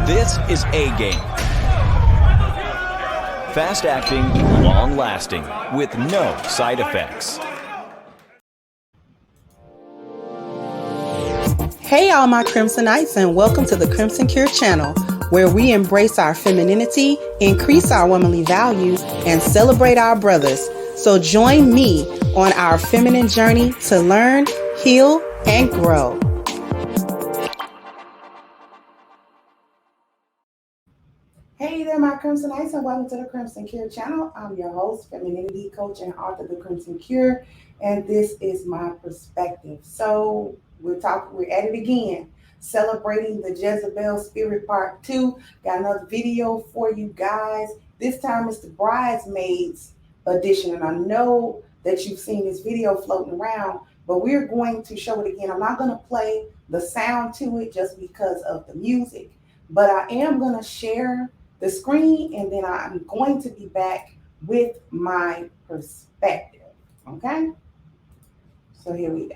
This is A-Game. Fast acting, long lasting, with no side effects. Hey all my Crimsonites, and welcome to the Crimson Cure channel, where we embrace our femininity, increase our womanly values, and celebrate our brothers. So join me on our feminine journey to learn, heal, and grow. Hey there, my Crimsonites, and welcome to the Crimson Cure channel. I'm your host, femininity coach, and author of the Crimson Cure, and this is my perspective. So we're at it again, celebrating the Jezebel Spirit Part 2. Got another video for you guys. This time it's the bridesmaids edition, and I know that you've seen this video floating around, but we're going to show it again. I'm not going to play the sound to it just because of the music, but I am going to share the screen, and then I'm going to be back with my perspective. Okay? So here we go.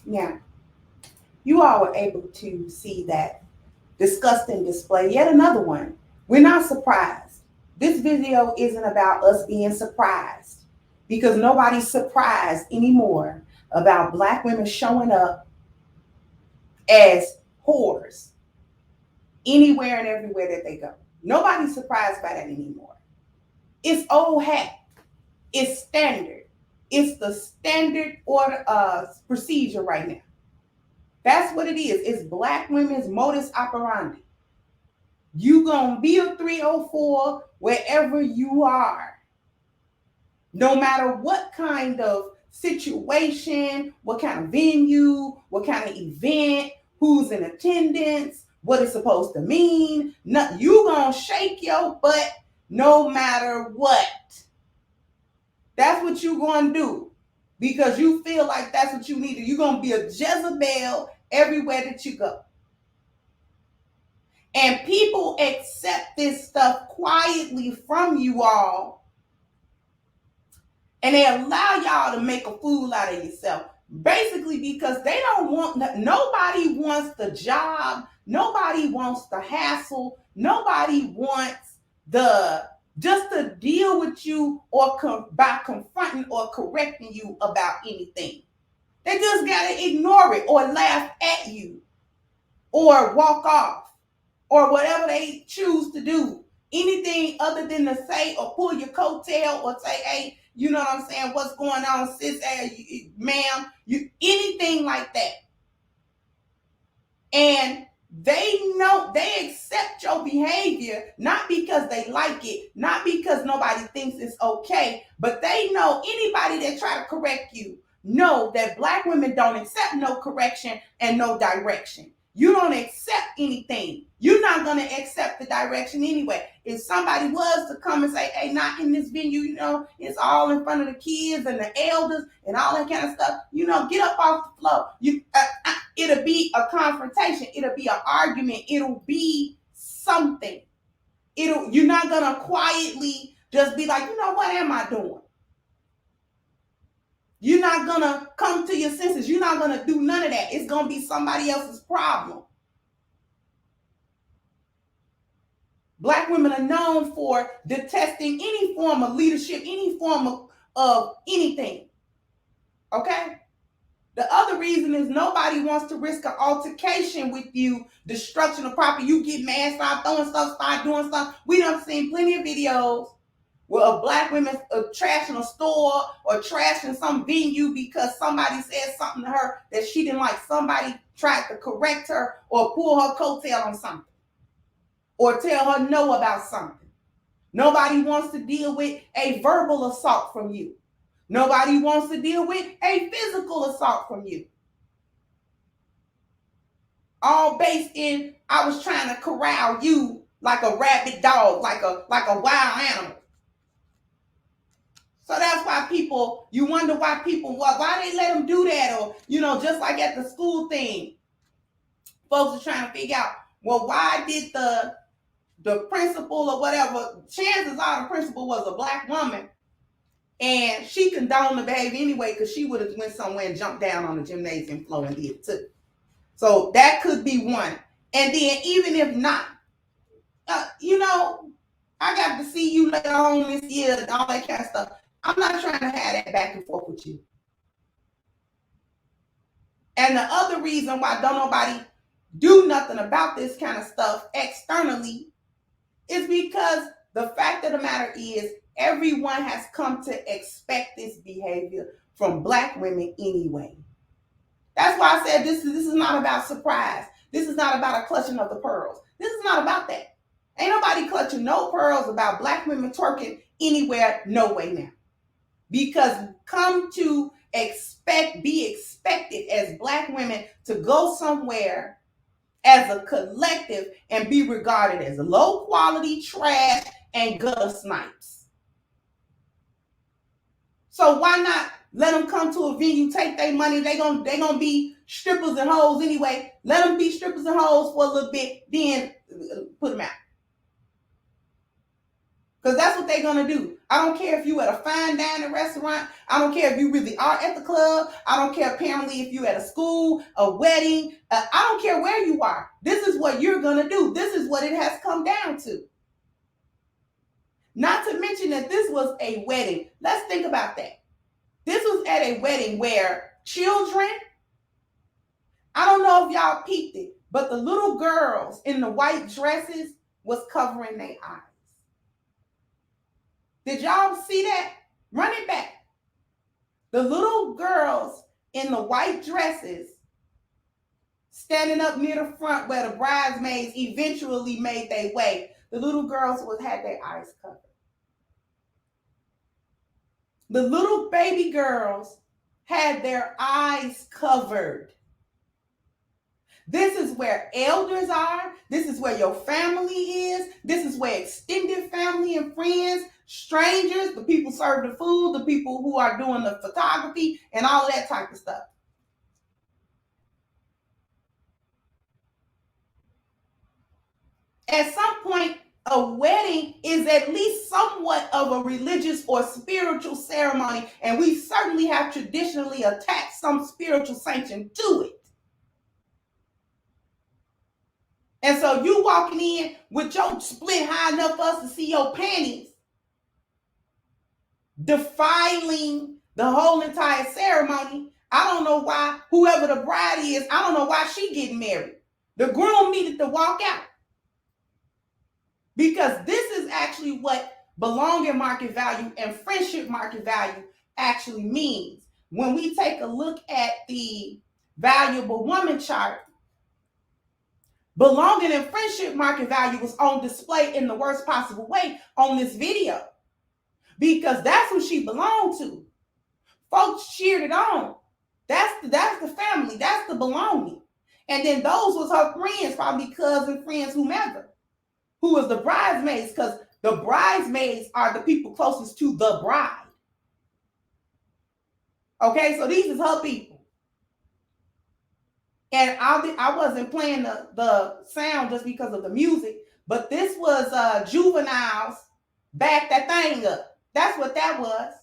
Now, you all were able to see that disgusting display. Yet another one. We're not surprised. This video isn't about us being surprised, because nobody's surprised anymore about Black women showing up as whores anywhere and everywhere that they go. Nobody's surprised by that anymore. It's old hat. It's standard. It's the standard order procedure right now. That's what it is. It's Black women's modus operandi. You gonna be a 304 wherever you are. No matter what kind of situation, what kind of venue, what kind of event, who's in attendance, what it's supposed to mean. You gonna shake your butt no matter what. That's what you gonna do, because you feel like that's what you need. You're gonna be a Jezebel everywhere that you go. And people accept this stuff quietly from you all, and they allow y'all to make a fool out of yourself. Basically because they don't want, nobody wants the job, nobody wants the hassle, nobody wants just to deal with you or by confronting or correcting you about anything. They just gotta ignore it or laugh at you or walk off or whatever they choose to do. Anything other than to say or pull your coattail or say, hey, you know what I'm saying? What's going on, sis? Hey, ma'am, anything like that. And they know, they accept your behavior, not because they like it, not because nobody thinks it's okay, but they know anybody that try to correct you know that Black women don't accept no correction and no direction. You don't accept anything. You're not going to accept the direction anyway. If somebody was to come and say, hey, not in this venue, you know, it's all in front of the kids and the elders and all that kind of stuff, you know, get up off the floor. It'll be a confrontation. It'll be an argument. It'll be something. You're not going to quietly just be like, you know, what am I doing? You're not going to come to your senses. You're not going to do none of that. It's going to be somebody else's problem. Black women are known for detesting any form of leadership, any form of anything. Okay? The other reason is nobody wants to risk an altercation with you, destruction of property. You get mad, start throwing stuff, start doing stuff. We done seen plenty of videos where black women trashing a store or trashing some venue because somebody said something to her that she didn't like. Somebody tried to correct her or pull her coattail on something or tell her no about something. Nobody wants to deal with a verbal assault from you. Nobody wants to deal with a physical assault from you. All based in, I was trying to corral you like a rabid dog, like a wild animal. So that's why people, you wonder why people, why they let them do that? Or, just like at the school thing, folks are trying to figure out, well, why did the principal or whatever, chances are the principal was a black woman, and she condoned the behavior anyway because she would have went somewhere and jumped down on the gymnasium floor and did it too. So that could be one. And then even if not, I got to see you later on this year and all that kind of stuff. I'm not trying to have that back and forth with you. And the other reason why don't nobody do nothing about this kind of stuff externally is because the fact of the matter is everyone has come to expect this behavior from black women anyway. That's why I said this is not about surprise. This is not about a clutching of the pearls. This is not about that. Ain't nobody clutching no pearls about black women twerking anywhere, no way now. Because come to be expected as black women to go somewhere as a collective and be regarded as low quality trash and gutter snipes. So why not let them come to a venue, take their money, they gonna be strippers and hoes anyway. Let them be strippers and hoes for a little bit, then put them out. Because that's what they're going to do. I don't care if you at a fine dining restaurant. I don't care if you really are at the club. I don't care apparently if you at a school, a wedding. I don't care where you are. This is what you're going to do. This is what it has come down to. Not to mention that this was a wedding. Let's think about that. This was at a wedding where children, I don't know if y'all peeped it, but the little girls in the white dresses was covering their eyes. Did y'all see that? Run it back. The little girls in the white dresses standing up near the front where the bridesmaids eventually made their way. The little girls had their eyes covered. The little baby girls had their eyes covered. This is where elders are. This is where your family is. This is where extended family and friends, strangers, the people serving the food, the people who are doing the photography, and all of that type of stuff. At some point, a wedding is at least somewhat of a religious or spiritual ceremony, and we certainly have traditionally attached some spiritual sanction to it. And so you walking in with your split high enough for us to see your panties, defiling the whole entire ceremony. I don't know why whoever the bride is, I don't know why she getting married. The groom needed to walk out. Because this is actually what belonging market value and friendship market value actually means. When we take a look at the valuable woman chart, belonging and friendship market value was on display in the worst possible way on this video. Because that's who she belonged to. Folks cheered it on. That's the family. That's the belonging. And then those was her friends, probably cousin, friends, whomever, who was the bridesmaids, because the bridesmaids are the people closest to the bride. Okay, so these is her people. And I wasn't playing the sound just because of the music, but this was Juveniles Back That Thing Up. That's what that was.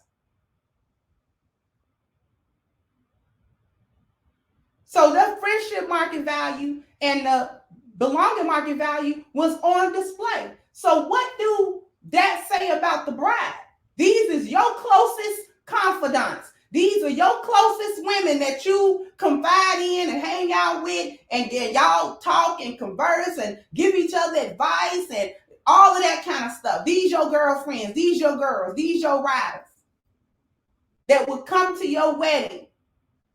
So the friendship market value and the belonging market value was on display. So what do that say about the bride? These is your closest confidants. These are your closest women that you confide in and hang out with, and y'all talk and converse and give each other advice and all of that kind of stuff. These your girlfriends, these your girls, these your riders that would come to your wedding.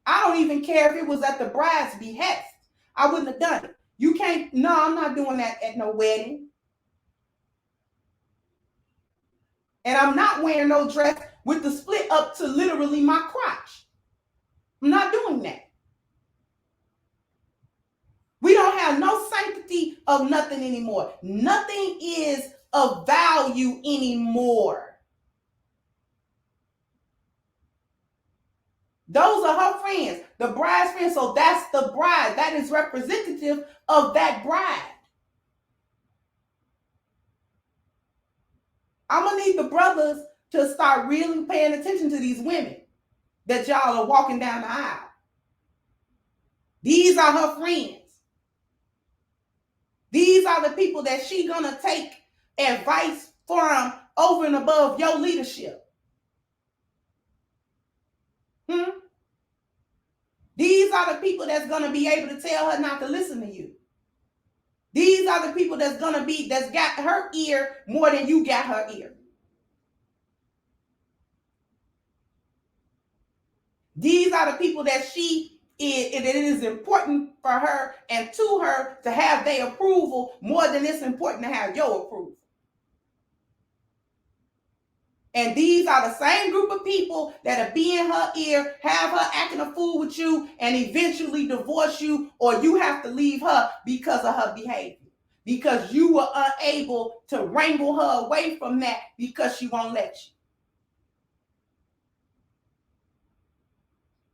I don't even care if it was at the bride's behest. I wouldn't have done it. You can't, no, I'm not doing that at no wedding. And I'm not wearing no dress with the split up to literally my crotch. I'm not doing that. We don't have no sanctity of nothing anymore. Nothing is of value anymore. Those are her friends, the bride's friends. So that's the bride. That is representative of that bride. I'm going to need the brothers to start really paying attention to these women that y'all are walking down the aisle. These are her friends. These are the people that she's going to take advice from over and above your leadership. These are the people that's going to be able to tell her not to listen to you. These are the people that's got her ear more than you got her ear. These are the people that it is important for her and to her to have their approval more than it's important to have your approval. And these are the same group of people that'll be in her ear, have her acting a fool with you, and eventually divorce you, or you have to leave her because of her behavior. Because you were unable to wrangle her away from that because she won't let you.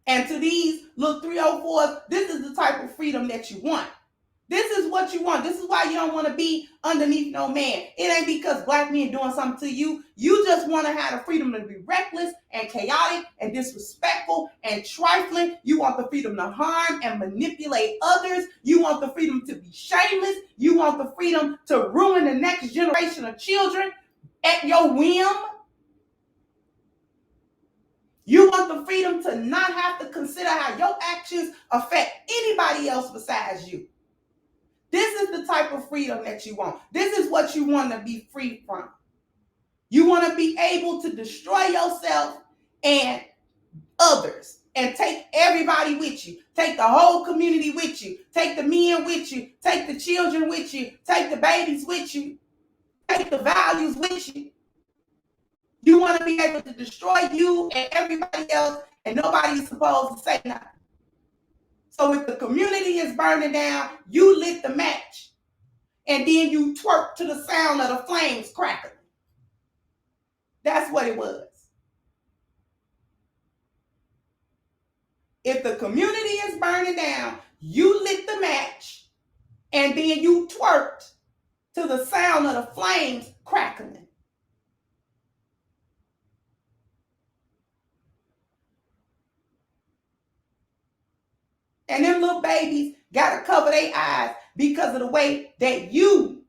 And to these little 304s, this is the type of freedom that you want. This is what you want. This is why you don't want to be underneath no man. It ain't because black men doing something to you. You just want to have the freedom to be reckless and chaotic and disrespectful and trifling. You want the freedom to harm and manipulate others. You want the freedom to be shameless. You want the freedom to ruin the next generation of children at your whim. You want the freedom to not have to consider how your actions affect anybody else besides you. This is the type of freedom that you want. This is what you want to be free from. You want to be able to destroy yourself and others and take everybody with you. Take the whole community with you. Take the men with you. Take the children with you. Take the babies with you. Take the values with you. You want to be able to destroy you and everybody else, and nobody is supposed to say nothing. So if the community is burning down, you lit the match. And then you twerk to the sound of the flames crackling. That's what it was. If the community is burning down, you lit the match, and then you twerked to the sound of the flames crackling. And them little babies got to cover their eyes because of the way that you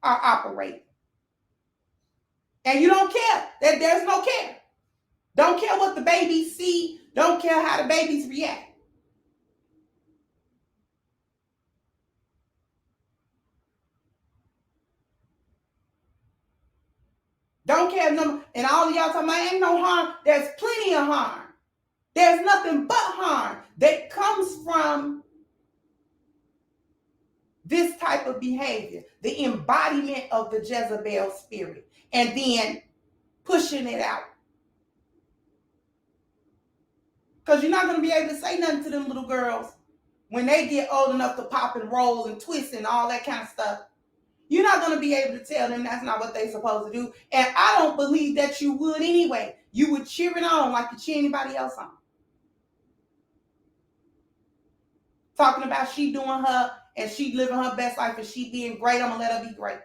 are operating. And you don't care. There's no care. Don't care what the babies see. Don't care how the babies react. Don't care. And all of y'all talking about ain't no harm. There's plenty of harm. There's nothing but harm that comes from this type of behavior, the embodiment of the Jezebel spirit, and then pushing it out. Because you're not going to be able to say nothing to them little girls when they get old enough to pop and roll and twist and all that kind of stuff. You're not going to be able to tell them that's not what they're supposed to do. And I don't believe that you would anyway. You would cheer it on like you cheer anybody else on. Talking about she doing her and she living her best life and she being great. I'm going to let her be great.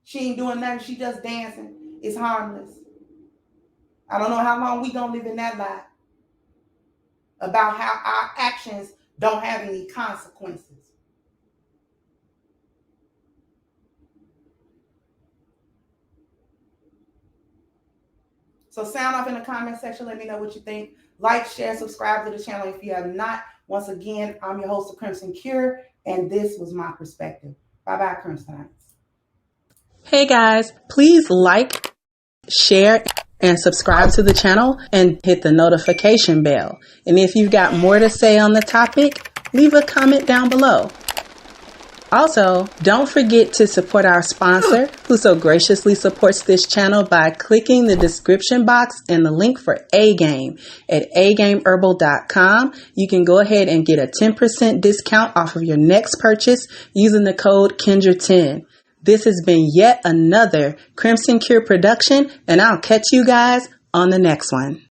She ain't doing nothing. She just dancing. It's harmless. I don't know how long we going to live in that lie about how our actions don't have any consequences. So sound off in the comment section. Let me know what you think. Like, share, subscribe to the channel if you have not. Once again, I'm your host of Crimson Cure, and this was my perspective. Bye-bye, Crimsonites. Hey guys, please like, share, and subscribe to the channel and hit the notification bell. And if you've got more to say on the topic, leave a comment down below. Also, don't forget to support our sponsor, who so graciously supports this channel by clicking the description box and the link for A-Game at agameherbal.com. You can go ahead and get a 10% discount off of your next purchase using the code Kendra10. This has been yet another Crimson Cure production, and I'll catch you guys on the next one.